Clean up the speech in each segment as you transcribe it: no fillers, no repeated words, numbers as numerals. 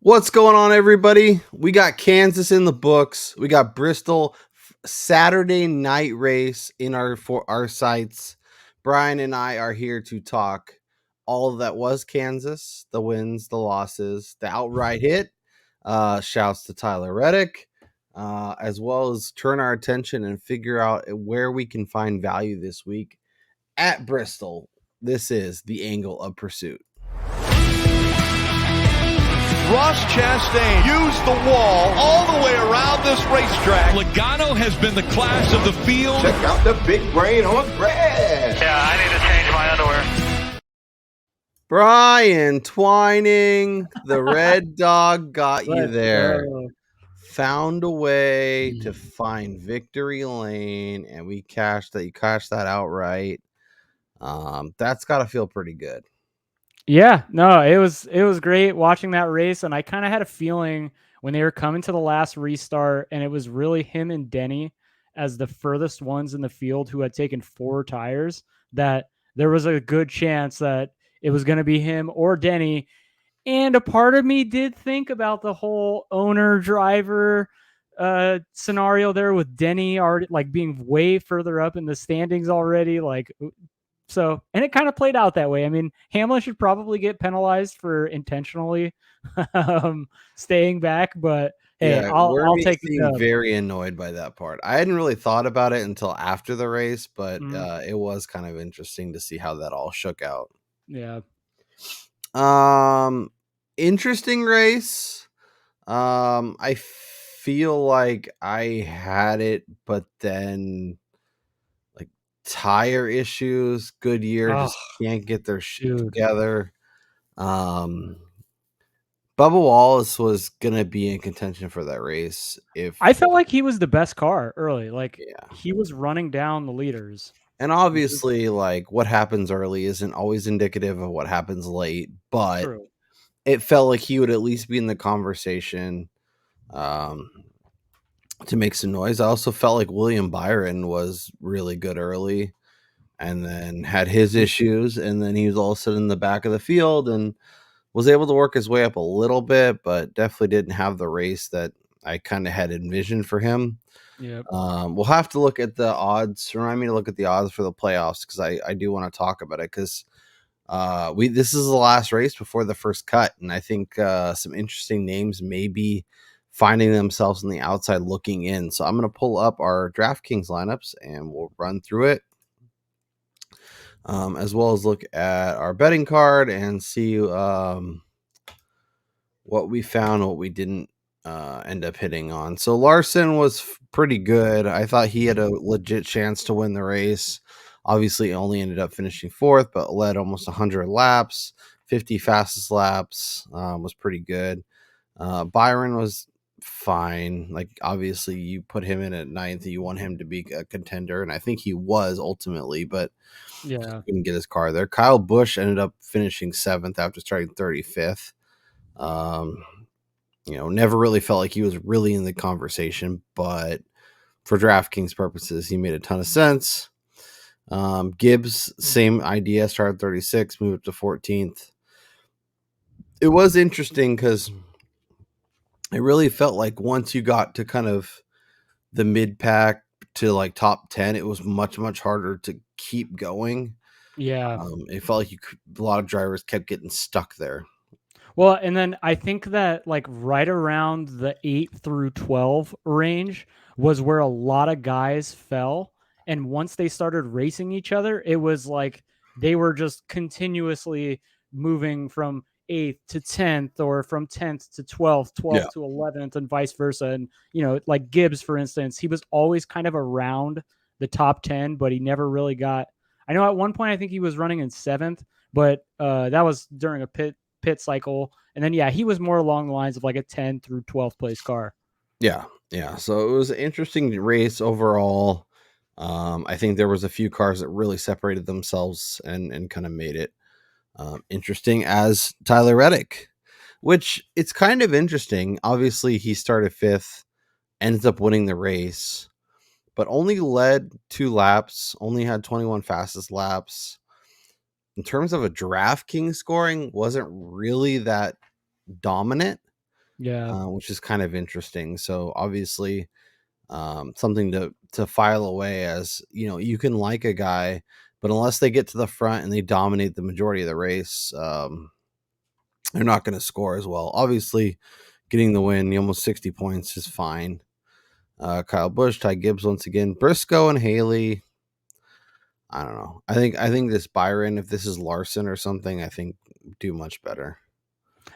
What's going on, everybody? We got Kansas in the books. We got Bristol Saturday night race in our sights. Brian and I are here to talk all that was Kansas, the wins, the losses, the outright hit. Shouts to Tyler Reddick, as well as turn our attention and figure out where we can find value this week at Bristol. This is the angle of pursuit. Ross Chastain used the wall all the way around this racetrack. Logano has been the class of the field. Check out the big brain on Brad. Yeah, I need to change my underwear. Brian Twining, the red dog got you there. Found a way to find victory lane, and we cashed that. You cashed that outright. That's got to feel pretty good. Yeah, no, it was great watching that race, and I kind of had a feeling when they were coming to the last restart, and it was really him and Denny as the furthest ones in the field who had taken 4 tires, that there was a good chance that it was going to be him or Denny. And a part of me did think about the whole owner-driver scenario there with Denny already, like, being way further up in the standings already, like. So, and it kind of played out that way. I mean, Hamlin should probably get penalized for intentionally staying back, but hey, Yeah, I'll take it. Very annoyed by that part. I hadn't really thought about it until after the race, but it was kind of interesting to see how that all shook out. Yeah. Interesting race. I feel like I had it, but then tire issues. Goodyear just can't get their shit together. Bubba Wallace was gonna be in contention for that race. If I felt like he was the best car early, he was running down the leaders. And obviously, what happens early isn't always indicative of what happens late, but it felt like he would at least be in the conversation to make some noise. I also felt like William Byron was really good early and then had his issues, and then he was all of a sudden in the back of the field and was able to work his way up a little bit, but definitely didn't have the race that I kind of had envisioned for him. Yeah. We'll have to look at the odds. Remind me to look at the odds for the playoffs, because I do want to talk about it, because this is the last race before the first cut, and I think some interesting names may be finding themselves on the outside looking in. So I'm going to pull up our DraftKings lineups and we'll run through it, as well as look at our betting card and see what we found, what we didn't end up hitting on. So Larson was pretty good. I thought he had a legit chance to win the race. Obviously only ended up finishing 4th, but led almost 100 laps. 50 fastest laps, was pretty good. Byron was fine. Obviously you put him in at 9th, you want him to be a contender, and I think he was ultimately, but couldn't get his car there. Kyle Busch ended up finishing 7th after starting 35th. Never really felt like he was really in the conversation, but for DraftKings purposes, he made a ton of sense. Gibbs, same idea, started 36, moved up to 14th. It was interesting because it really felt like once you got to kind of the mid pack to top 10, it was much, much harder to keep going. Yeah. It felt like a lot of drivers kept getting stuck there. Well, and then I think that right around the 8 through 12 range was where a lot of guys fell. And once they started racing each other, it was like they were just continuously moving from 8th to 10th, or from 10th to 12th, 12th to 11th, and vice versa. And, like Gibbs, for instance, he was always kind of around the top 10, but he never really got, I know at one point I think he was running in 7th, but that was during a pit cycle. And then, he was more along the lines of a 10 through 12th place car. Yeah. So it was an interesting race overall. I think there was a few cars that really separated themselves and kind of made it interesting, as Tyler Reddick, which it's kind of interesting. Obviously he started 5th, ends up winning the race, but only led 2 laps, only had 21 fastest laps. In terms of a DraftKings scoring, wasn't really that dominant. Yeah. which is kind of interesting. So obviously, something to file away, as you can like a guy, but unless they get to the front and they dominate the majority of the race, they're not going to score as well. Obviously, getting the win, almost 60 points, is fine. Kyle Busch, Ty Gibbs once again, Briscoe and Haley. I don't know. I think this Byron, if this is Larson or something, I think do much better.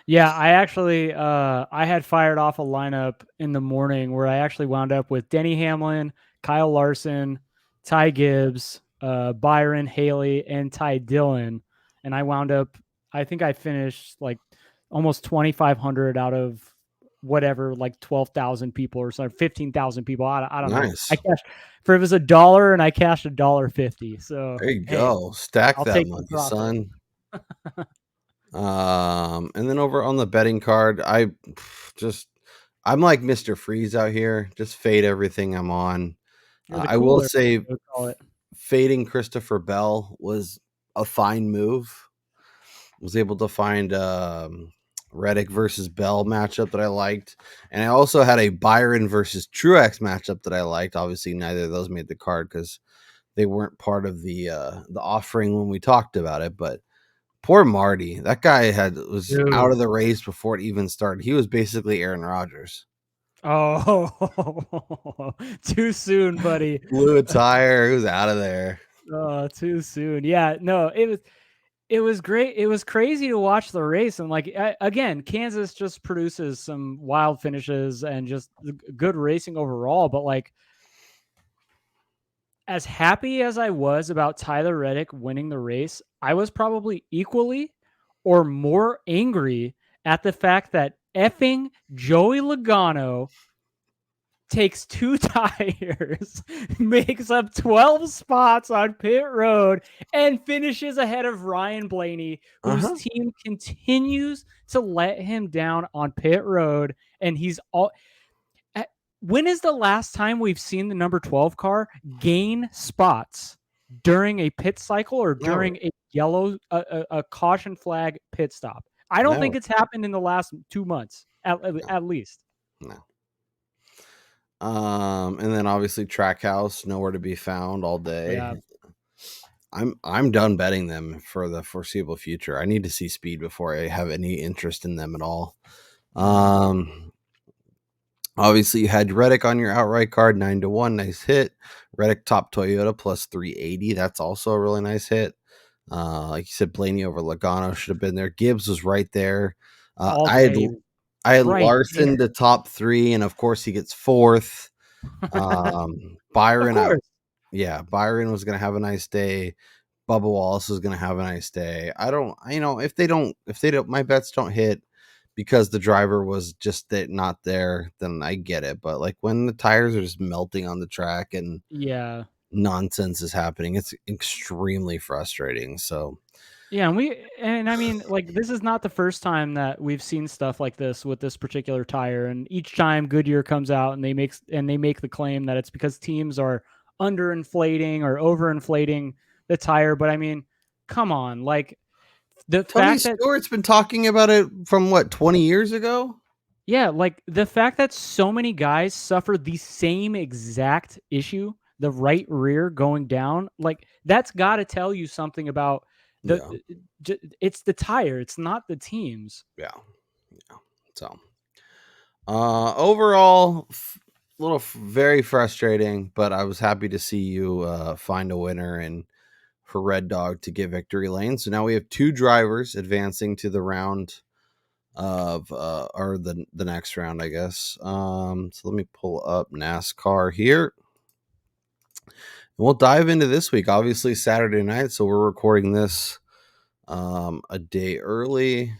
Yeah, I actually I had fired off a lineup in the morning where I actually wound up with Denny Hamlin, Kyle Larson, Ty Gibbs, Byron, Haley, and Ty Dillon. And I wound up, I think I finished like almost 2,500 out of whatever, like 12,000 people or something, 15,000 people. I don't know. Nice. I cashed for, it was $1 and I cashed $1.50. So There you hey, go. Stack I'll that take the money, profit. son. And then over on the betting card, I'm like Mr. Freeze out here. Just fade everything I'm on. You're the I will cooler, say, I would call it. fading Christopher Bell was a fine move. Was able to find Reddick versus Bell matchup that I liked, and I also had a Byron versus Truex matchup that I liked. Obviously, neither of those made the card because they weren't part of the offering when we talked about it. But poor Marty, that guy was Dude. out of the race before it even started. He was basically Aaron Rodgers. Oh, too soon, buddy. Blew a tire. He was out of there. Oh, too soon. Yeah, no, it was great. It was crazy to watch the race, and like again, Kansas just produces some wild finishes and just good racing overall. But like, as happy as I was about Tyler Reddick winning the race, I was probably equally or more angry at the fact that effing Joey Logano takes 2 tires, makes up 12 spots on pit road, and finishes ahead of Ryan Blaney, whose team continues to let him down on pit road. And he's all. When is the last time we've seen the number 12 car gain spots during a pit cycle or during a yellow a caution flag pit stop? I don't think it's happened in the last 2 months at least. No. And then obviously Trackhouse, nowhere to be found all day. Yeah. I'm done betting them for the foreseeable future. I need to see speed before I have any interest in them at all. Obviously you had Reddick on your outright card, 9-1, nice hit. Reddick top Toyota plus 380. That's also a really nice hit. Like you said, Blaney over Logano should have been there. Gibbs was right there. I had right Larson there. to top 3, and of course he gets 4th. Byron, Byron was going to have a nice day. Bubba Wallace is going to have a nice day. If they don't, my bets don't hit because the driver was just not there, then I get it. But like when the tires are just melting on the track and nonsense is happening, it's extremely frustrating. So yeah, and I mean, like, this is not the first time that we've seen stuff like this with this particular tire. And each time Goodyear comes out and they make the claim that it's because teams are underinflating or overinflating the tire. But I mean, come on, like Tony Stewart's been talking about it from 20 years ago. Yeah, like the fact that so many guys suffer the same exact issue, the right rear going down, like that's got to tell you something about it's the tire, it's not the teams. Yeah. So overall, a little very frustrating, but I was happy to see you find a winner and for Red Dog to get victory lane. So now we have 2 drivers advancing to the round of or the next round, I guess. So let me pull up NASCAR here. And we'll dive into this week. Obviously Saturday night, so we're recording this a day early,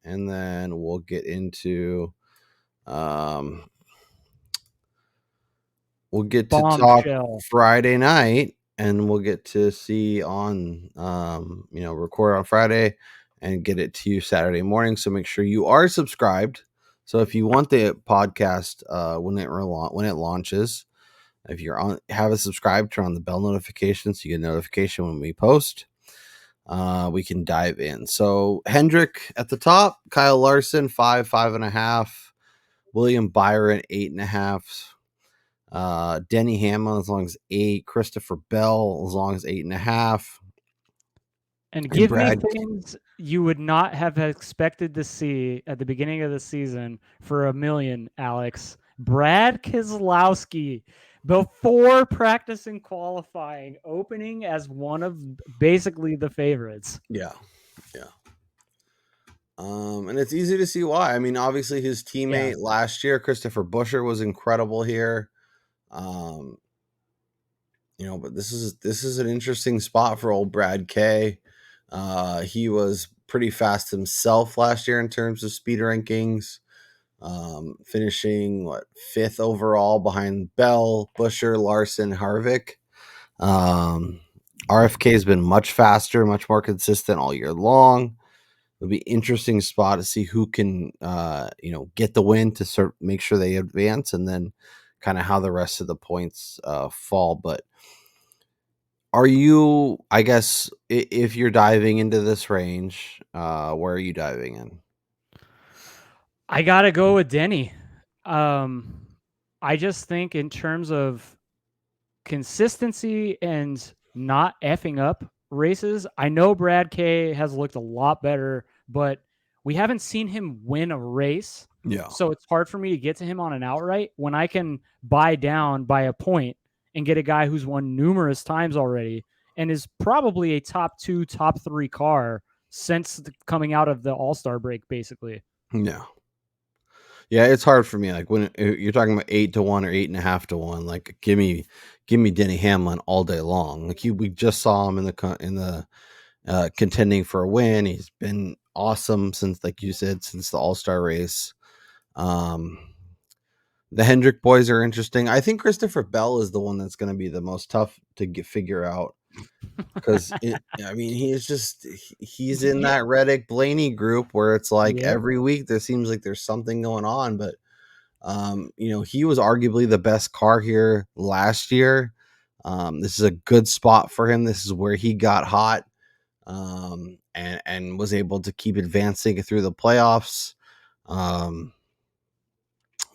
and then we'll get into we'll get to talk Friday night, and we'll get to see on record on Friday and get it to you Saturday morning. So make sure you are subscribed. So if you want the podcast when it launches, if you're have a subscribe, turn on the bell notification so you get a notification when we post. We can dive in. So Hendrick at the top, Kyle Larson 5.5. William Byron 8.5. Denny Hamlin as long as 8. Christopher Bell as long as 8.5. And And give me Brad, things you would not have expected to see at the beginning of the season for a million, Alex. Brad Keselowski, before practicing qualifying, opening as one of basically the favorites. yeah. And it's easy to see why. I mean, obviously his teammate last year, Christopher Buescher, was incredible here. But this is an interesting spot for old Brad K. He was pretty fast himself last year in terms of speed rankings, finishing 5th overall behind Bell, Buescher, Larson, Harvick. RFK has been much faster, much more consistent all year long. It'll be interesting spot to see who can, get the win to make sure they advance, and then kind of how the rest of the points fall. But are you, I guess, if you're diving into this range, where are you diving in? I gotta go with Denny. I just think in terms of consistency and not effing up races, I know Brad K has looked a lot better, but we haven't seen him win a race. Yeah. So it's hard for me to get to him on an outright when I can buy down by a point and get a guy who's won numerous times already and is probably a top 2, top 3 car since coming out of the All-Star break, basically. Yeah. Yeah, it's hard for me. Like when you're talking about 8-1 or 8.5-1, like give me Denny Hamlin all day long. Like we just saw him in the contending for a win. He's been awesome since, like you said, since the All-Star race. The Hendrick boys are interesting. I think Christopher Bell is the one that's going to be the most tough to figure out because he's in that Reddick Blaney group where it's like every week there seems like there's something going on, but he was arguably the best car here last year. This is a good spot for him. This is where he got hot, and was able to keep advancing through the playoffs.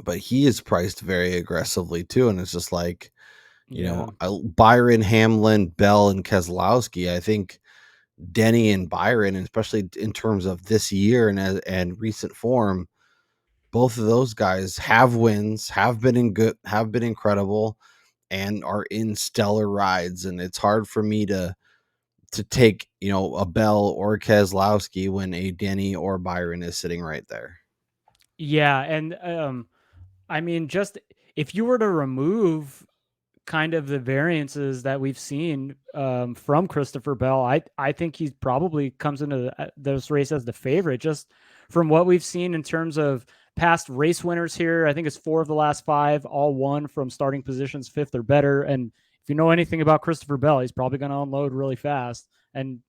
But he is priced very aggressively too, and it's just like, Byron, Hamlin, Bell, and Keselowski. I think Denny and Byron, and especially in terms of this year and recent form, both of those guys have wins, have been incredible, and are in stellar rides. And it's hard for me to take, a Bell or a Keselowski when a Denny or Byron is sitting right there. Yeah, and just if you were to remove kind of the variances that we've seen from Christopher Bell, I think he probably comes into this race as the favorite, just from what we've seen in terms of past race winners here. I think it's 4 of the last 5, all won from starting positions 5th or better. And if you know anything about Christopher Bell, he's probably going to unload really fast. And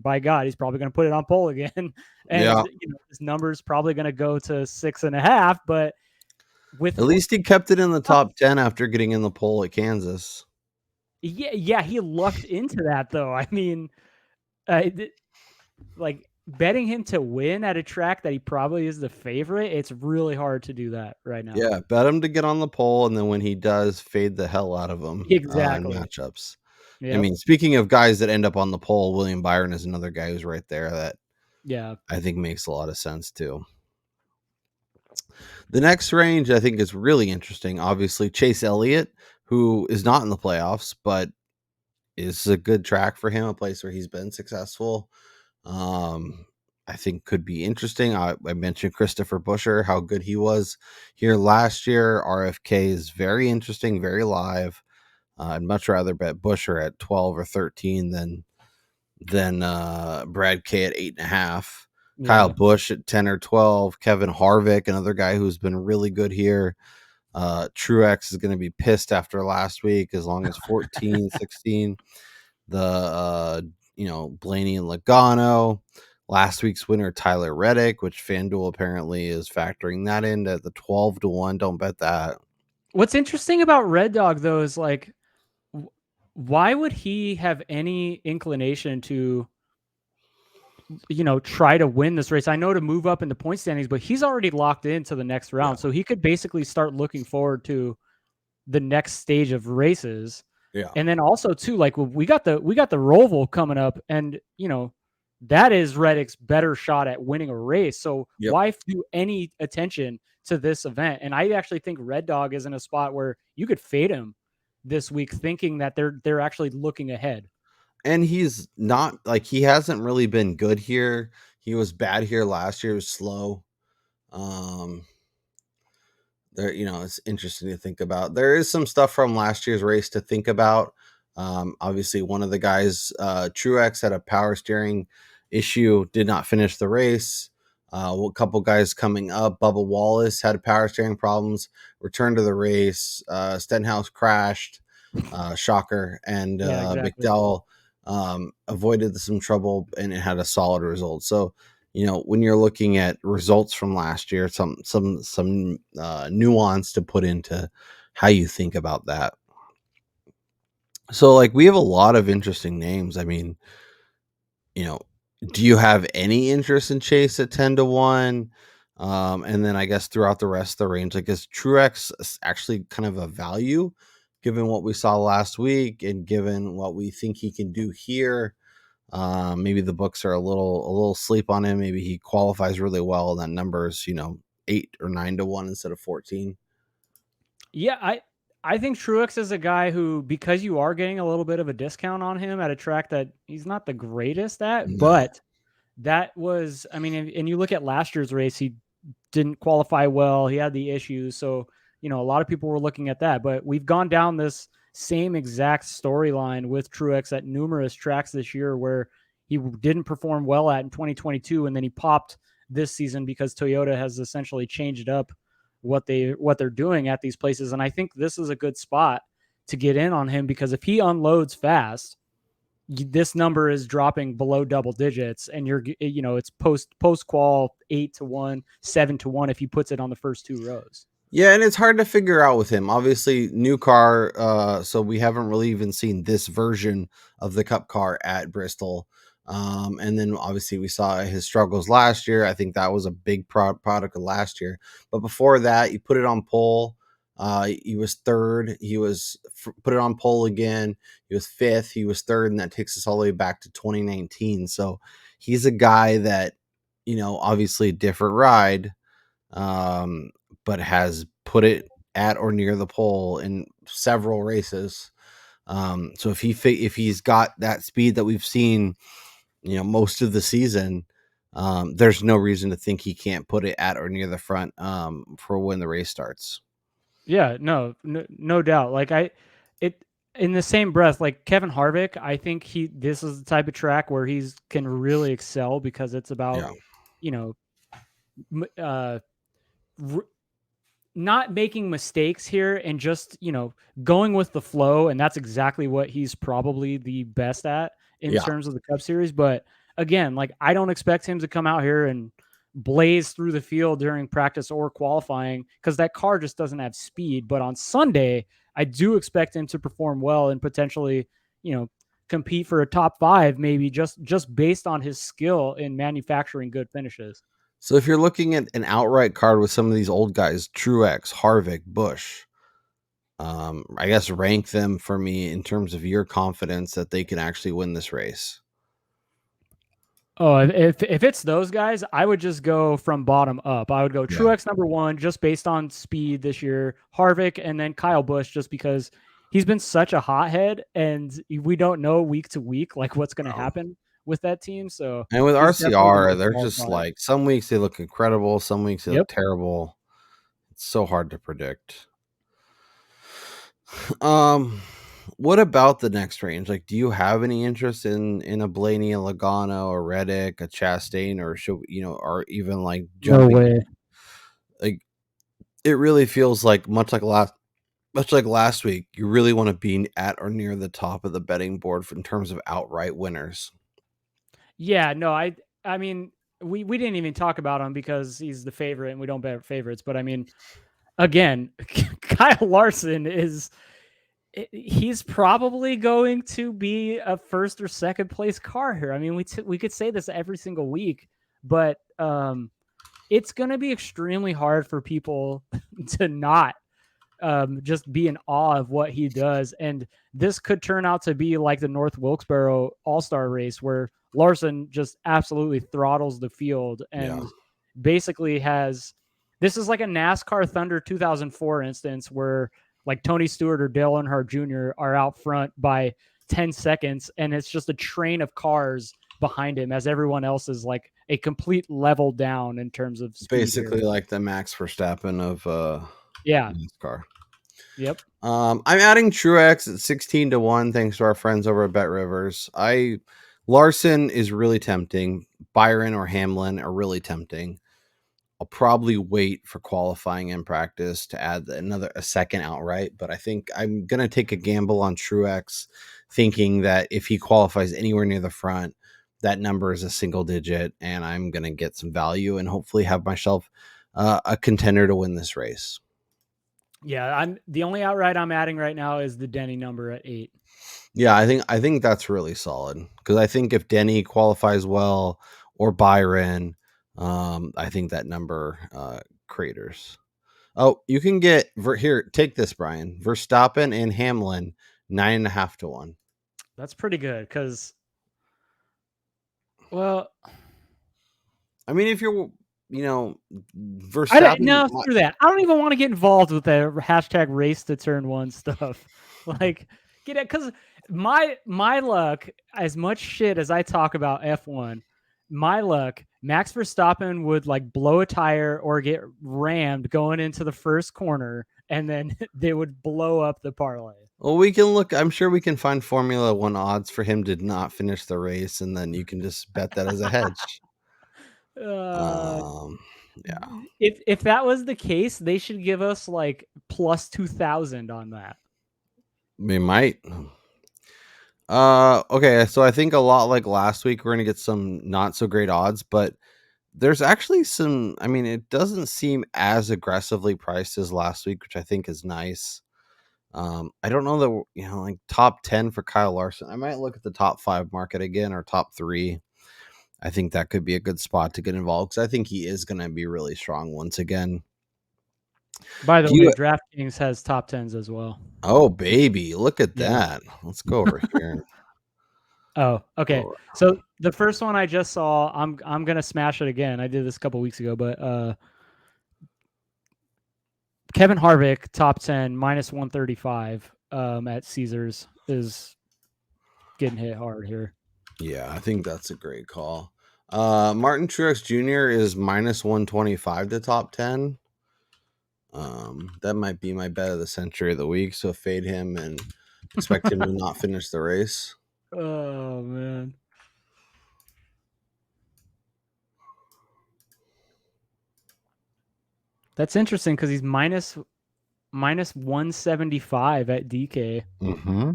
by God, he's probably going to put it on pole again. And his number's probably going to go to 6.5, but at least he kept it in the top 10 after getting in the pole at Kansas. Yeah, he lucked into that though. Like betting him to win at a track that he probably is the favorite, it's really hard to do that right now. Yeah, bet him to get on the pole, and then when he does, fade the hell out of him. Exactly. In matchups. Yep. Speaking of guys that end up on the pole, William Byron is another guy who's right there that I think makes a lot of sense too. The next range I think is really interesting. Obviously, Chase Elliott, who is not in the playoffs, but is a good track for him, a place where he's been successful. I think could be interesting. I mentioned Christopher Buescher, how good he was here last year. RFK is very interesting, very live. I'd much rather bet Buescher at 12 or 13 than Brad K at 8.5. Yeah. Kyle Busch at 10 or 12. Kevin Harvick, another guy who's been really good here. Truex is going to be pissed after last week, as long as 14, 16. The Blaney and Logano. Last week's winner, Tyler Reddick, which FanDuel apparently is factoring that in at the 12-1. Don't bet that. What's interesting about Red Dog, though, is like, why would he have any inclination to try to win this race. I know to move up in the point standings, but he's already locked into the next round. So he could basically start looking forward to the next stage of races. Yeah. And then also too, like we got the Roval coming up, and that is Reddick's better shot at winning a race. So why do any attention to this event? And I actually think Red Dog is in a spot where you could fade him this week, thinking that they're actually looking ahead. And he's not like, he hasn't really been good here. He was bad here last year. It was slow. There, it's interesting to think about. There is some stuff from last year's race to think about. Obviously, one of the guys, Truex, had a power steering issue, did not finish the race. A couple guys coming up, Bubba Wallace had power steering problems, returned to the race. Stenhouse crashed, shocker, and exactly. McDowell avoided some trouble, and it had a solid result. So, when you're looking at results from last year, some nuance to put into how you think about that. So, like, we have a lot of interesting names. I mean, do you have any interest in Chase at 10-1? And then I guess throughout the rest of the range, I guess Truex is actually kind of a value given what we saw last week and given what we think he can do here. Maybe the books are a little sleep on him. Maybe he qualifies really well, and that number is 8 or 9-1 instead of 14. Yeah, I think Truex is a guy who, because you are getting a little bit of a discount on him at a track that he's not the greatest at, No. but that was, I mean, and you look at last year's race, he didn't qualify well. He had the issues. So, a lot of people were looking at that, but we've gone down this same exact storyline with Truex at numerous tracks this year where he didn't perform well at in 2022. And then he popped this season because Toyota has essentially changed up what they're doing at these places. And I think this is a good spot to get in on him, because if he unloads fast, this number is dropping below double digits, and it's post qual 8-1, 7-1 if he puts it on the first two rows. Yeah, and it's hard to figure out with him. Obviously, new car, so we haven't really even seen this version of the Cup car at Bristol. And then obviously we saw his struggles last year. I think that was a big product of last year. But before that, you put it on pole. He was third. He was put it on pole again. He was fifth. He was third, and that takes us all the way back to 2019. So he's a guy that, obviously different ride, but has put it at or near the pole in several races. So if he's got that speed that we've seen, most of the season, there's no reason to think he can't put it at or near the front for when the race starts. Yeah, no doubt. Like in the same breath, like Kevin Harvick, I think this is the type of track where he's can really excel, because it's about, not making mistakes here and just, going with the flow. And that's exactly what he's probably the best at in terms of the Cup Series. But again, like, I don't expect him to come out here and blaze through the field during practice or qualifying, because that car just doesn't have speed. But on Sunday, I do expect him to perform well and potentially, compete for a top 5, maybe just based on his skill in manufacturing good finishes. So if you're looking at an outright card with some of these old guys, Truex, Harvick, Busch, I guess rank them for me in terms of your confidence that they can actually win this race. Oh, if it's those guys, I would just go from bottom up. I would go Truex number 1, just based on speed this year, Harvick, and then Kyle Busch, just because he's been such a hothead, and we don't know week to week like what's going to happen with that team. So, and with RCR, they're just like, some weeks they look incredible, some weeks they look terrible. It's so hard to predict. What about the next range? Like, do you have any interest in a Blaney, a Logano, a Reddick, a Chastain, or should or even like jumping? No way. Like, it really feels like much like last week, you really want to be at or near the top of the betting board in terms of outright winners. Yeah, no, I mean, we didn't even talk about him because he's the favorite and we don't bet favorites. But I mean, again, Kyle Larson he's probably going to be a first or second place car here. I mean, we could say this every single week, but it's going to be extremely hard for people to not just be in awe of what he does. And this could turn out to be like the North Wilkesboro All-Star race where Larson just absolutely throttles the field and basically this is like a NASCAR Thunder 2004 instance where like Tony Stewart or Dale Earnhardt Jr. are out front by 10 seconds and it's just a train of cars behind him as everyone else is like a complete level down in terms of speed Basically here. like the Max Verstappen of NASCAR. Yep. I'm adding Truex at 16-1 thanks to our friends over at BetRivers. Larson is really tempting. Byron or Hamlin are really tempting. I'll probably wait for qualifying and practice to add a second outright, but I think I'm going to take a gamble on Truex, thinking that if he qualifies anywhere near the front, that number is a single digit, and I'm going to get some value and hopefully have myself a contender to win this race. Yeah, I'm the only outright I'm adding right now is the Denny number at 8. Yeah, I think that's really solid because I think if Denny qualifies well or Byron, I think that number craters. Oh, you can get here. Take this, Brian. Verstappen and Hamlin 9.5 to 1. That's pretty good because, well, I mean, if you're, Verstappen. screw that. I don't even want to get involved with the hashtag race to turn 1 stuff. Like, get it because my luck, as much shit as I talk about F1, my luck, Max Verstappen would like blow a tire or get rammed going into the first corner, and then they would blow up the parlay. Well, we can look. I'm sure we can find Formula One odds for him to not finish the race, and then you can just bet that as a hedge. Yeah. If that was the case, they should give us like plus 2,000 on that. We might. Okay, so I think a lot like last week, we're gonna get some not so great odds, but there's actually some. I mean, it doesn't seem as aggressively priced as last week, which I think is nice. I don't know that like top 10 for Kyle Larson. I might look at the top 5 market again or top 3. I think that could be a good spot to get involved because I think he is going to be really strong once again. By the way, DraftKings has top 10s as well. Oh, baby. Look at that. Let's go over here. Oh, okay. So the first one I just saw, I'm going to smash it again. I did this a couple weeks ago, but Kevin Harvick, top 10, minus 135 at Caesars is getting hit hard here. Yeah, I think that's a great call. Martin Truex Jr. is minus 125 to top 10. That might be my bet of the century of the week. So fade him and expect him to not finish the race. Oh, man. That's interesting because he's minus 175 at DK. Mm-hmm.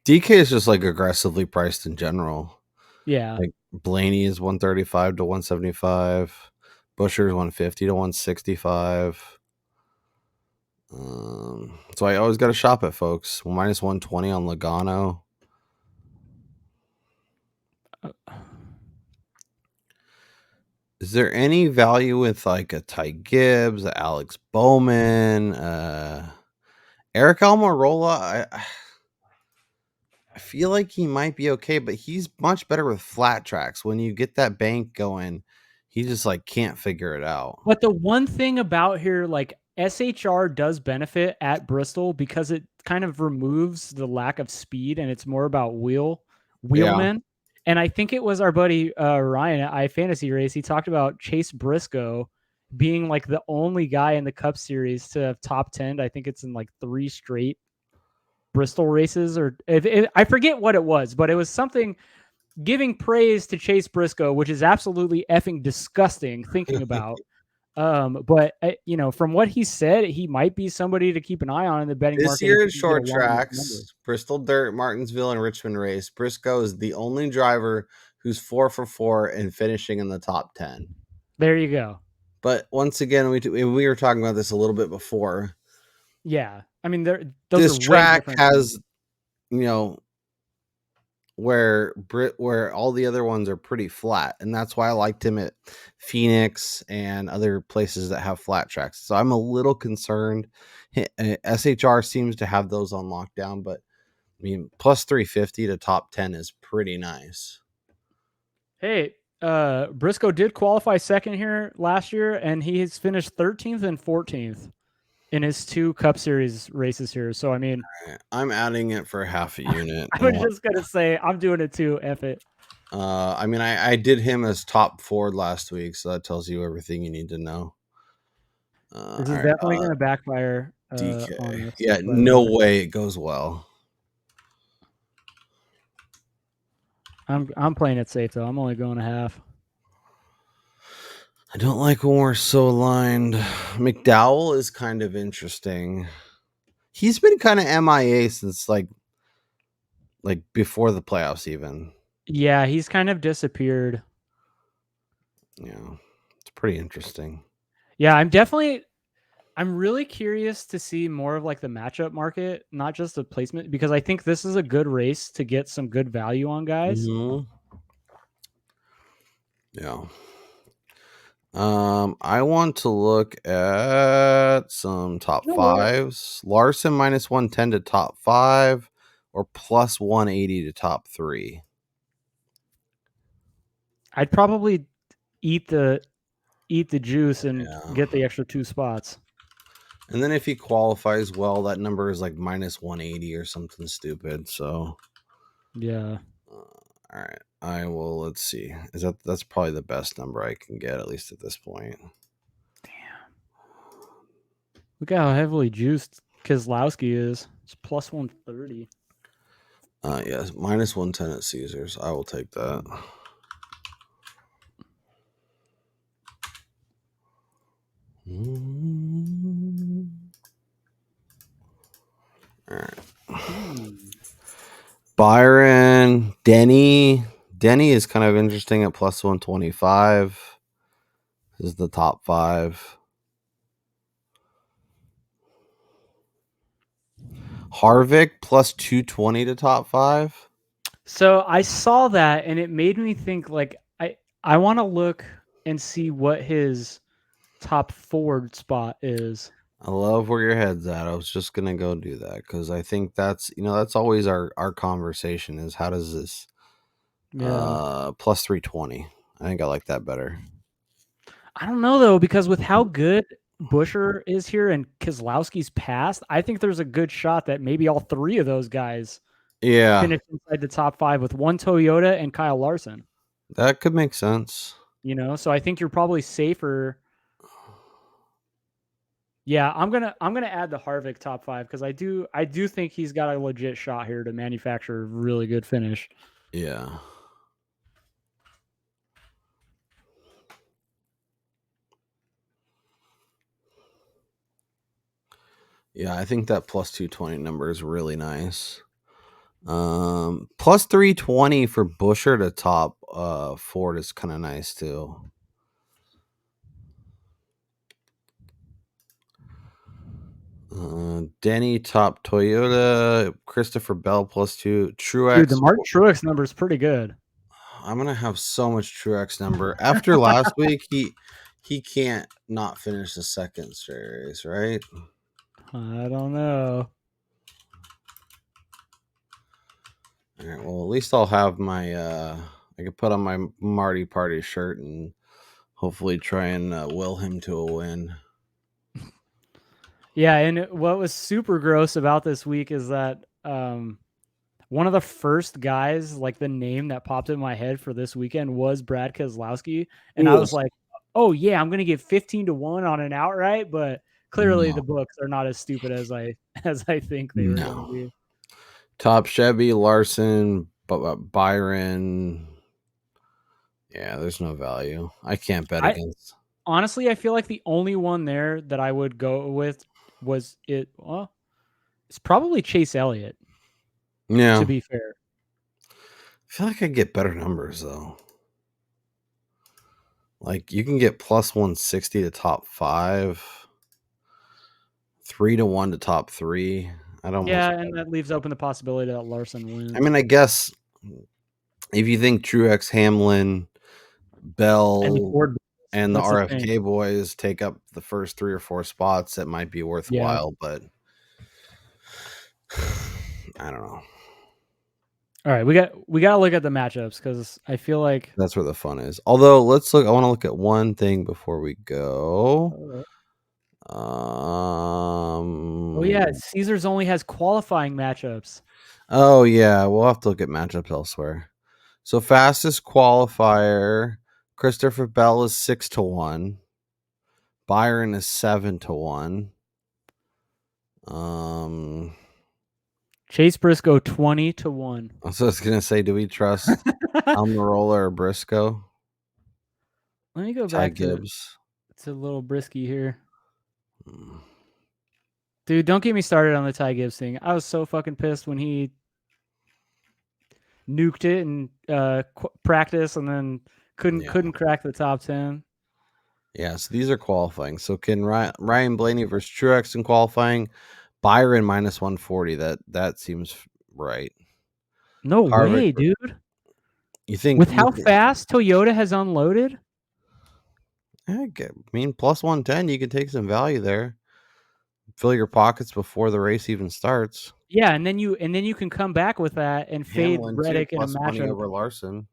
DK is just like aggressively priced in general. Yeah. Like Blaney is 135 to 175. Busher is 150 to 165. So I always got to shop it, folks. Minus 120 on Logano. Is there any value with like a Ty Gibbs, a Alex Bowman, Eric Almirola? I feel like he might be okay, but he's much better with flat tracks. When you get that bank going, he just like can't figure it out. But the one thing about here, like SHR does benefit at Bristol because it kind of removes the lack of speed and it's more about wheelmen. Yeah. And I think it was our buddy Ryan at iFantasy Race. He talked about Chase Briscoe being like the only guy in the Cup Series to have top 10. I think it's in like 3 straight Bristol races, or I forget what it was, but it was something giving praise to Chase Briscoe, which is absolutely effing disgusting thinking about. But from what he said, he might be somebody to keep an eye on in the betting market. This year in short tracks, Bristol Dirt, Martinsville, and Richmond race, Briscoe is the only driver who's 4 for 4 and finishing in the top 10. There you go. But once again, we were talking about this a little bit before. Yeah. I mean, those This are way track different. has, you know, where all the other ones are pretty flat, and that's why I liked him at Phoenix and other places that have flat tracks. So I'm a little concerned. SHR seems to have those on lockdown, but I mean, plus 350 to top 10 is pretty nice. Hey, Briscoe did qualify second here last year, and he has finished 13th and 14th in his 2 Cup Series races here. So, I mean, I'm adding it for half a unit. I was just going to say, I'm doing it too. F it. I mean, I did him as top Ford last week, so that tells you everything you need to know. This All is right, definitely going to backfire DK. on us. Yeah, no way it goes well. I'm playing it safe, though. I'm only going a half. I don't like when we're so aligned. McDowell is kind of interesting. He's been kind of MIA since like before the playoffs even. Yeah, he's kind of disappeared. Yeah, it's pretty interesting. Yeah, I'm really curious to see more of like the matchup market, not just the placement, because I think this is a good race to get some good value on guys. Mm-hmm. Yeah. I want to look at some top fives. Larson minus 110 to top 5 or plus 180 to top 3. I'd probably eat the juice and get the extra 2 spots. And then if he qualifies well, that number is like minus 180 or something stupid. So yeah. All right. I will. Let's see. That's probably the best number I can get, at least at this point. Damn. Look how heavily juiced Keselowski is. It's plus 130. Yes, minus 110 at Caesars. I will take that. All right. Byron, Denny. Denny is kind of interesting at plus 125. This is the top 5. Harvick plus 220 to top 5. So I saw that and it made me think like I want to look and see what his top forward spot is. I love where your head's at. I was just gonna go do that because I think that's that's always our conversation is how does this plus 320. I think I like that better. I don't know though, because with how good Busher is here and Keselowski's past, I think there's a good shot that maybe all 3 of those guys finish inside the top 5 with one Toyota and Kyle Larson. That could make sense. So I think you're probably safer. Yeah, I'm gonna add the Harvick top 5 because I do think he's got a legit shot here to manufacture a really good finish. Yeah. Yeah, I think that plus 220 number is really nice. Plus 320 for Busher to top Ford is kind of nice too. Denny top Toyota, Christopher Bell plus 2, Truex. Dude, the Mark Truex number is pretty good. I'm gonna have so much Truex number after last week. He can't not finish the second straight race, right? I don't know. All right. Well, at least I'll have my I can put on my Marty Party shirt and hopefully try and will him to a win. Yeah, and what was super gross about this week is that one of the first guys, like the name that popped in my head for this weekend was Brad Keselowski, and I was like, "Oh yeah, I'm gonna get 15-1 on an outright," but clearly the books are not as stupid as I think they were going to be. Top Chevy, Larson, Byron. Yeah, there's no value. I can't bet against. Honestly, I feel like the only one there that I would go with was it. Well, it's probably Chase Elliott. Yeah. To be fair, I feel like I get better numbers though. Like you can get plus 160 to top 5. 3-1 to top 3. And that leaves open the possibility that Larson wins. I mean, I guess if you think Truex, Hamlin, Bell, and the RFK boys take up the first 3 or 4 spots, that might be worthwhile, but I don't know. All right, we got to look at the matchups because I feel like that's where the fun is. Although, let's look. I want to look at one thing before we go. Oh yeah, Caesars only has qualifying matchups. Oh yeah, we'll have to look at matchups elsewhere. So fastest qualifier, Christopher Bell is 6-1. Byron is 7-1. Chase Briscoe 20-1. I was gonna say, do we trust Almirola or Briscoe? Let me go back to little Brisky here. Dude, don't get me started on the Ty Gibbs thing. I was so fucking pissed when he nuked it in practice and then couldn't crack the top 10. Yeah, so these are qualifying. So can Ryan Blaney versus Truex in qualifying? Byron minus 140. That seems right. No way, dude. You think with how fast Toyota has unloaded? I mean, plus 110, you can take some value there. Fill your pockets before the race even starts. Yeah, and then you can come back with that and fade Reddick in a matchup over Larson.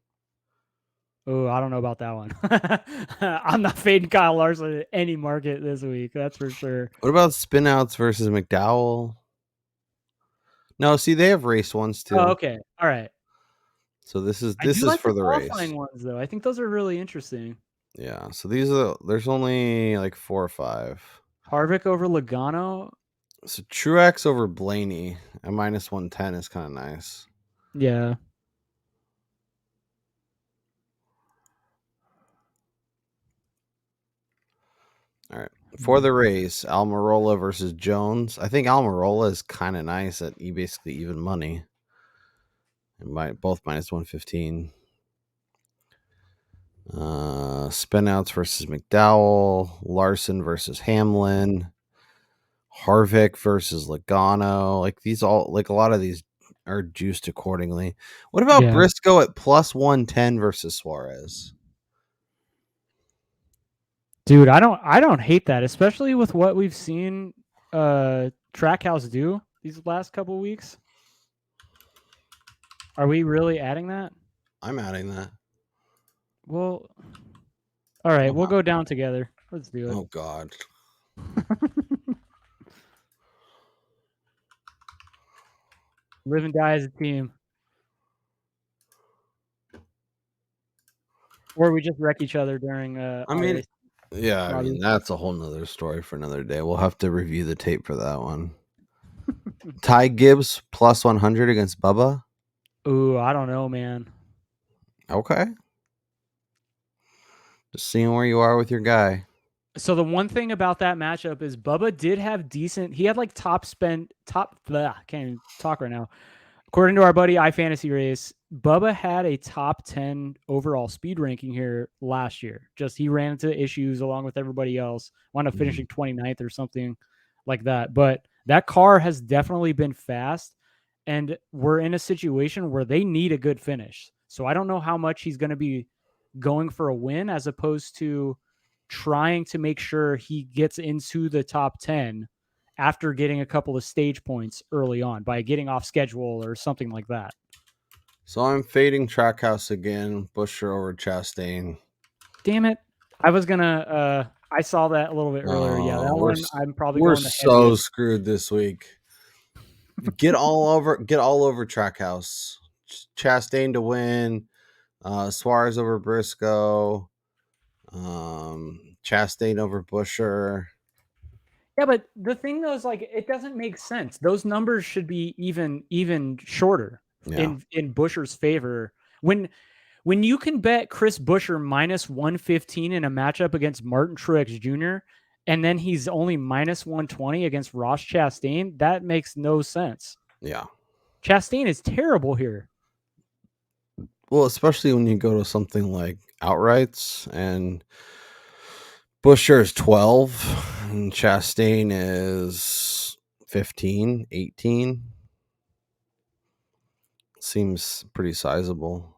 Oh, I don't know about that one. I'm not fading Kyle Larson at any market this week. That's for sure. What about spinouts versus McDowell? No, see, they have race ones too. Oh, okay. All right. So this is for the race. Ones though. I think those are really interesting. Yeah. So there's only like 4 or 5. Harvick over Logano. So Truex over Blaney at minus 110 is kind of nice. Yeah. All right. For the race, Almirola versus Jones. I think Almirola is kind of nice at basically even money. And both minus 115. Spinouts versus McDowell. Larson versus Hamlin. Harvick versus Logano. Like these all, like a lot of these are juiced accordingly. What about Briscoe at plus 110 versus Suarez? Dude, I don't hate that, especially with what we've seen Trackhouse do these last couple weeks. Are we really adding that? I'm adding that. Well, all right, we'll go down together. Let's do it. Oh God. Live and die as a team. Or we just wreck each other during I mean, that's a whole nother story for another day. We'll have to review the tape for that one. Ty Gibbs plus 100 against Bubba. Ooh, I don't know, man. Okay. Just seeing where you are with your guy. So the one thing about that matchup is Bubba did have decent. He had like can't even talk right now. According to our buddy iFantasy Race, Bubba had a top 10 overall speed ranking here last year. Just he ran into issues along with everybody else. Wound up finishing 29th or something like that. But that car has definitely been fast, and we're in a situation where they need a good finish. So I don't know how much he's going to be going for a win as opposed to trying to make sure he gets into the top 10 after getting a couple of stage points early on by getting off schedule or something like that. So I'm fading Trackhouse again. Buescher over Chastain. Damn it. I was going to, I saw that a little bit earlier. Yeah, that one I'm probably we're so screwed this week. Get all over Trackhouse. Chastain to win. Suarez over Briscoe. Chastain over Buescher. Yeah, but the thing though is like it doesn't make sense. Those numbers should be even shorter in Buescher's favor. When you can bet Chris Buescher minus 115 in a matchup against Martin Truex Jr. and then he's only minus 120 against Ross Chastain, that makes no sense. Yeah. Chastain is terrible here. Well, especially when you go to something like outrights and Buescher is 12 and Chastain is 15, 18. Seems pretty sizable.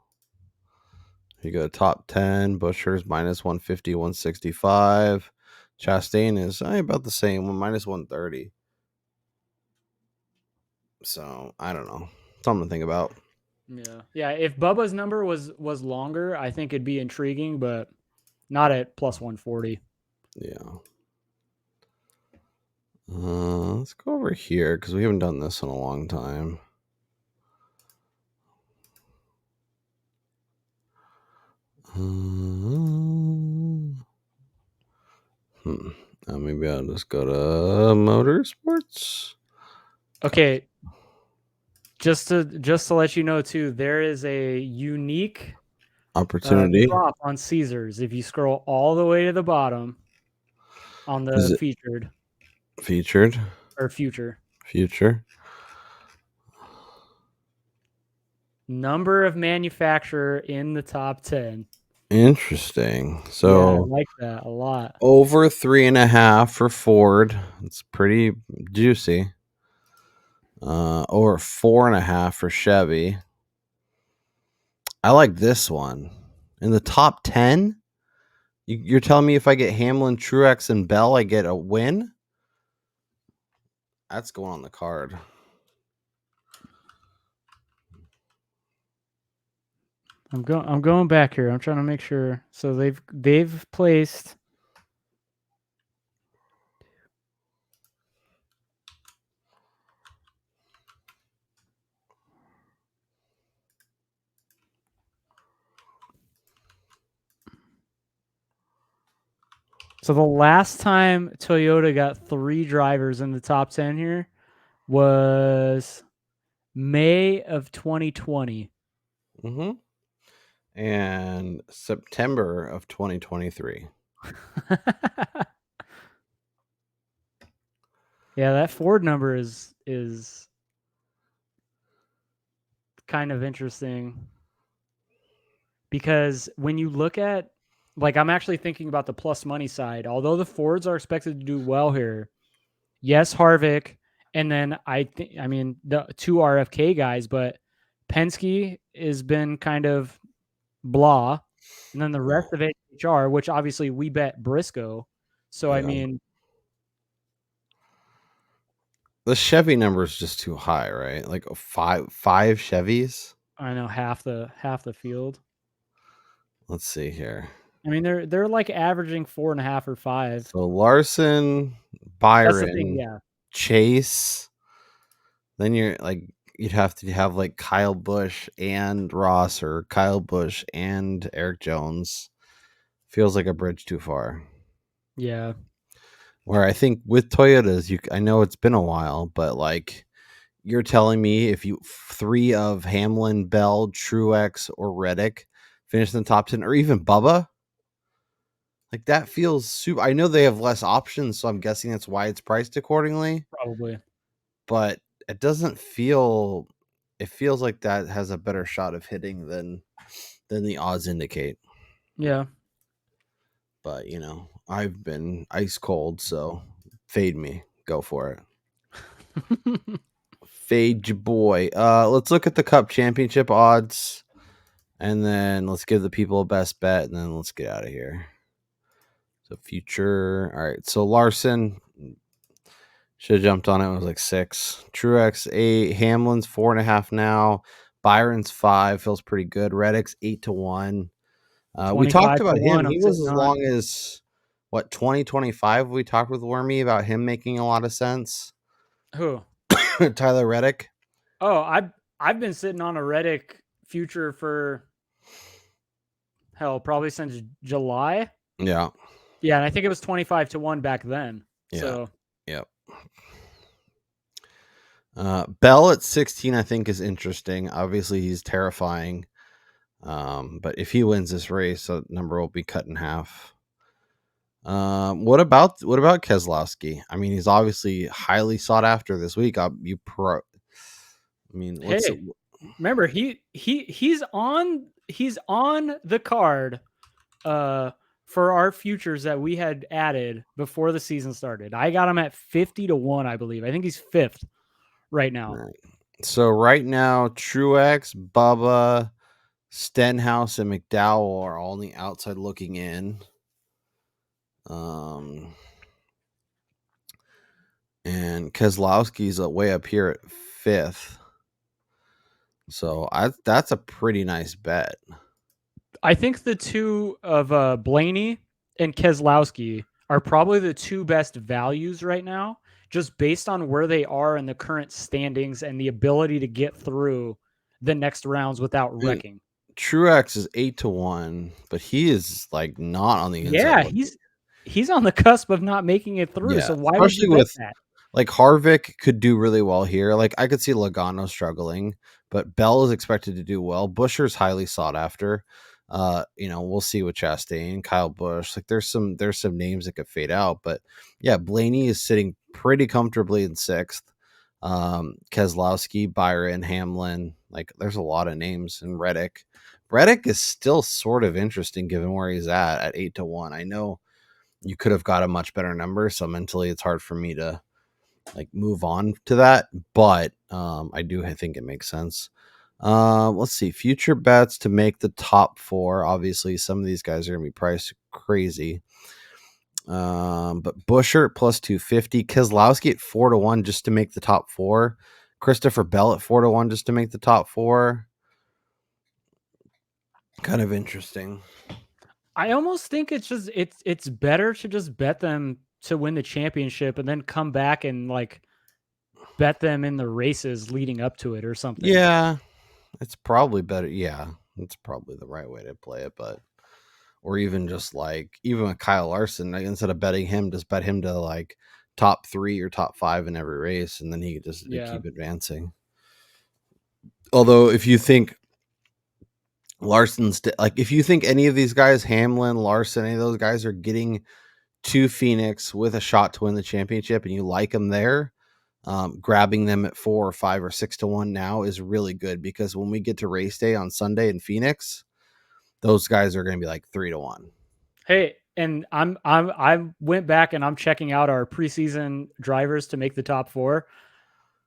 You go top 10, Busher's minus 150, 165. Chastain is about the same, minus 130. So I don't know. Something to think about. Yeah. If Bubba's number was longer, I think it'd be intriguing, but not at plus 140. Yeah. Let's go over here because we haven't done this in a long time. Maybe I'll just go to motorsports. Okay. Just to let you know too, there is a unique Opportunity. drop on Caesars if you scroll all the way to the bottom on the featured or future number of manufacturer in the top 10. Interesting. So yeah, I like that a lot. Over 3.5 for Ford. It's pretty juicy. Over 4.5 for Chevy. I like this one. In the top 10, you're telling me if I get Hamlin, Truex, and Bell, I get a win? That's going on the card. I'm going back here. I'm trying to make sure. So they've placed. So the last time Toyota got 3 drivers in the top 10 here was May of 2020. Mm-hmm. And September of 2023. Yeah, that Ford number is kind of interesting because when you look at, like, I'm actually thinking about the plus money side. Although the Fords are expected to do well here, yes, Harvick, and then I mean the 2 RFK guys, but Penske has been kind of blah, and then the rest of HR, which obviously we bet Briscoe. So Yeah. I mean, the Chevy number is just too high, right? Like five Chevys. I know half the field. Let's see here. I mean, they're like averaging 4.5 or 5. So Larson, That's the Byron, thing, yeah. Chase. Then you'd have to have like Kyle Busch and Ross, or Kyle Busch and Eric Jones. Feels like a bridge too far. Yeah. Where I think with Toyotas, I know it's been a while, but like you're telling me if 3 of Hamlin, Bell, Truex, or Reddick finish in the top 10, or even Bubba, like that feels super. I know they have less options, so I'm guessing that's why it's priced accordingly. Probably. But it doesn't feel. It feels like that has a better shot of hitting than the odds indicate. Yeah. But I've been ice cold, so fade me. Go for it. Fade your boy. Let's look at the Cup Championship odds, and then let's give the people a best bet, and then let's get out of here. So future. All right. So Larson should have jumped on it. It was like 6. Truex 8. Hamlin's 4.5 now. Byron's 5. Feels pretty good. Reddick's 8-1. We talked about him. He was as long as 2025. We talked with Wormy about him making a lot of sense. Who? Tyler Reddick. Oh, I've been sitting on a Reddick future for probably since July. Yeah. Yeah, and I think it was 25-1 back then. Yeah. So Yep. Bell at 16, I think, is interesting. Obviously, he's terrifying. But if he wins this race, the number will be cut in half. What about Keselowski? I mean, he's obviously highly sought after this week. remember he's on the card for our futures that we had added before the season started. I got him at 50-1, I believe. I think he's 5th right now. Right. So right now, Truex, Bubba, Stenhouse, and McDowell are all on the outside looking in. And Keselowski's way up here at 5th. So that's a pretty nice bet. I think the two of Blaney and Keselowski are probably the two best values right now, just based on where they are in the current standings and the ability to get through the next rounds without wrecking. Truex is 8-1, but he is like not on the inside. Yeah, he's on the cusp of not making it through. Yeah, so why would you bet that? Like Harvick could do really well here. Like I could see Logano struggling, but Bell is expected to do well. Buescher's highly sought after. We'll see with Chastain, Kyle Busch. Like there's some names that could fade out, but yeah, Blaney is sitting pretty comfortably in 6th. Keselowski, Byron, Hamlin. Like there's a lot of names, and Reddick. Reddick is still sort of interesting given where he's at 8-1. I know you could have got a much better number, so mentally it's hard for me to like move on to that, but I think it makes sense. Let's see, future bets to make the top 4. Obviously, some of these guys are gonna be priced crazy. But Buescher plus 250, Keselowski at 4-1 just to make the top 4. Christopher Bell at 4-1 just to make the top 4. Kind of interesting. I almost think it's better to just bet them to win the championship and then come back and like bet them in the races leading up to it or something. Yeah, it's probably better. Yeah, it's probably the right way to play it, but or even just like even with Kyle Larson, like, instead of betting him, just bet him to like top 3 or top 5 in every race, and then he could just keep advancing. Although if you think Larson's like if you think any of these guys, Hamlin, Larson, any of those guys are getting to Phoenix with a shot to win the championship and you like them there, grabbing them at 4 or 5 or 6-1 now is really good, because when we get to race day on Sunday in Phoenix, those guys are going to be like 3-1. Hey, and I went back and I'm checking out our preseason drivers to make the top 4.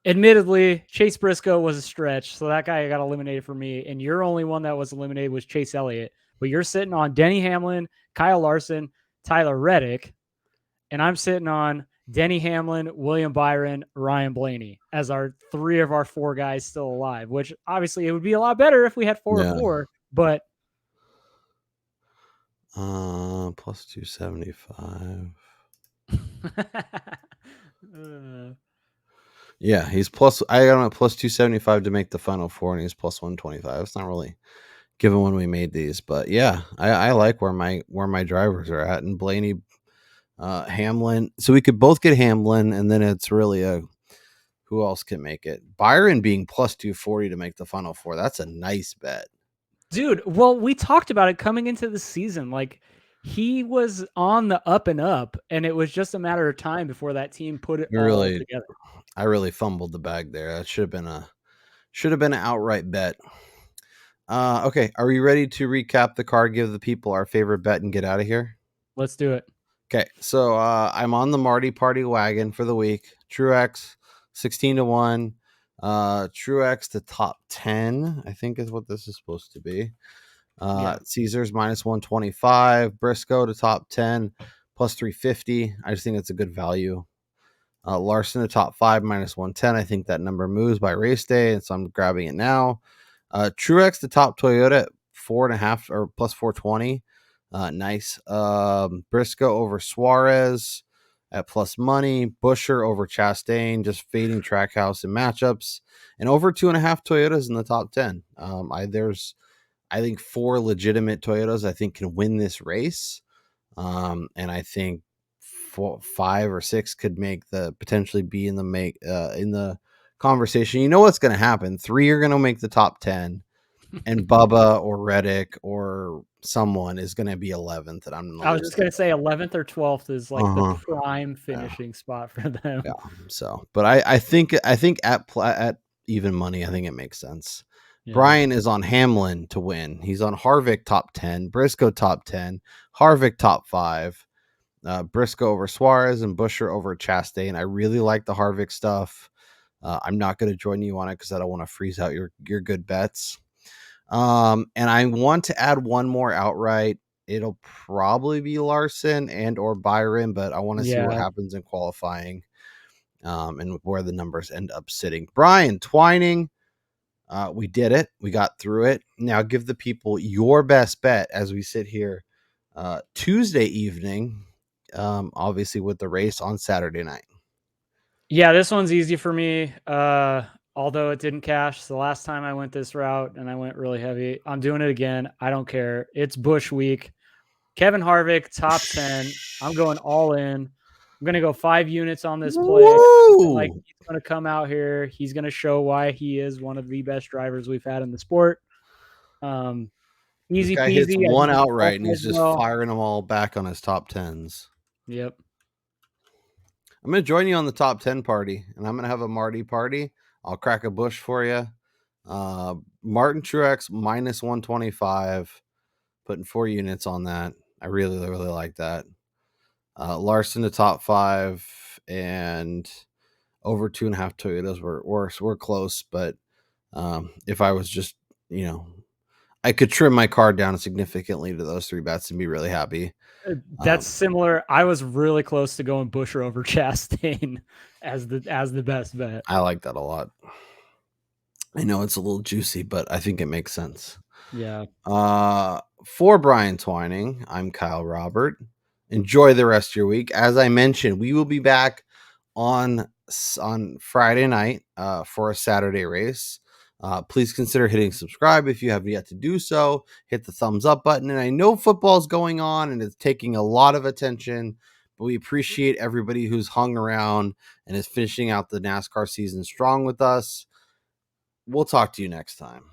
Admittedly, Chase Briscoe was a stretch, so that guy got eliminated for me. And your only one that was eliminated was Chase Elliott. But you're sitting on Denny Hamlin, Kyle Larson, Tyler Reddick, and I'm sitting on Denny Hamlin, William Byron, Ryan Blaney as our 3 of our 4 guys still alive, which obviously it would be a lot better if we had 4 or 4, but plus 275. Yeah, he's plus. I got him at plus 275 to make the final 4, and he's plus 125. It's not really given when we made these, but yeah, I like where my drivers are at, and Blaney, Hamlin. So we could both get Hamlin, and then it's really a who else can make it. Byron being plus 240 to make the final 4. That's a nice bet, dude. Well, we talked about it coming into the season, like. He was on the up and up, and it was just a matter of time before that team put it all together. I really fumbled the bag there. That should have been an outright bet. Okay, are we ready to recap the card, give the people our favorite bet, and get out of here? Let's do it. Okay, so I'm on the Marty Party wagon for the week. Truex 16-1. Truex to top 10, I think is what this is supposed to be. Caesars minus 125. Briscoe to top 10 plus 350. I just think it's a good value. Larson to top 5 minus 110. I think that number moves by race day, and so I'm grabbing it now. Truex to top Toyota at 4.5 or plus 420. Nice. Briscoe over Suarez at plus money. Buescher over Chastain, just fading Trackhouse in matchups, and over 2.5 Toyotas in the top 10. I think 4 legitimate Toyotas I think can win this race. And I think 5 or 6 could potentially be in the conversation. You know what's going to happen? 3 are going to make the top 10, and Bubba or Reddick or someone is going to be 11th. And I was just going to say 11th or 12th is like the prime finishing spot for them. Yeah. So, but I think at even money, I think it makes sense. Yeah. Brian is on Hamlin to win. He's on Harvick top 10, Briscoe top 10, Harvick top 5, Briscoe over Suarez, and Buescher over Chastain. I really like the Harvick stuff. I'm not going to join you on it because I don't want to freeze out your good bets. And I want to add one more outright. It'll probably be Larson and or Byron, but I want to see what happens in qualifying and where the numbers end up sitting. Brian, Twining, we did it. We got through it. Now give the people your best bet as we sit here Tuesday evening, obviously with the race on Saturday night. Yeah, this one's easy for me. Although it didn't cash the last time I went this route and I went really heavy. I'm doing it again. I don't care. It's Busch week. Kevin Harvick, top 10. I'm going all in. I'm going to go 5 units on this play. Like, he's going to come out here. He's going to show why he is one of the best drivers we've had in the sport. Easy This guy peasy. hits one outright and he's just firing them all back on his top 10s. Yep. I'm going to join you on the top 10 party, and I'm going to have a Marty party. I'll crack a Busch for you. Martin Truex minus 125, putting 4 units on that. I really, really like that. Larson to top 5 and over 2.5 Toyotas were close, but if I was just, I could trim my card down significantly to those 3 bets and be really happy. That's similar. I was really close to going Buescher over Chastain as the best bet. I like that a lot. I know it's a little juicy, but I think it makes sense. Yeah. For Brian Twining, I'm Kyle Robert. Enjoy the rest of your week. As I mentioned, we will be back on Friday night for a Saturday race. Please consider hitting subscribe if you have yet to do so. Hit the thumbs up button. And I know football's going on and it's taking a lot of attention, but we appreciate everybody who's hung around and is finishing out the NASCAR season strong with us. We'll talk to you next time.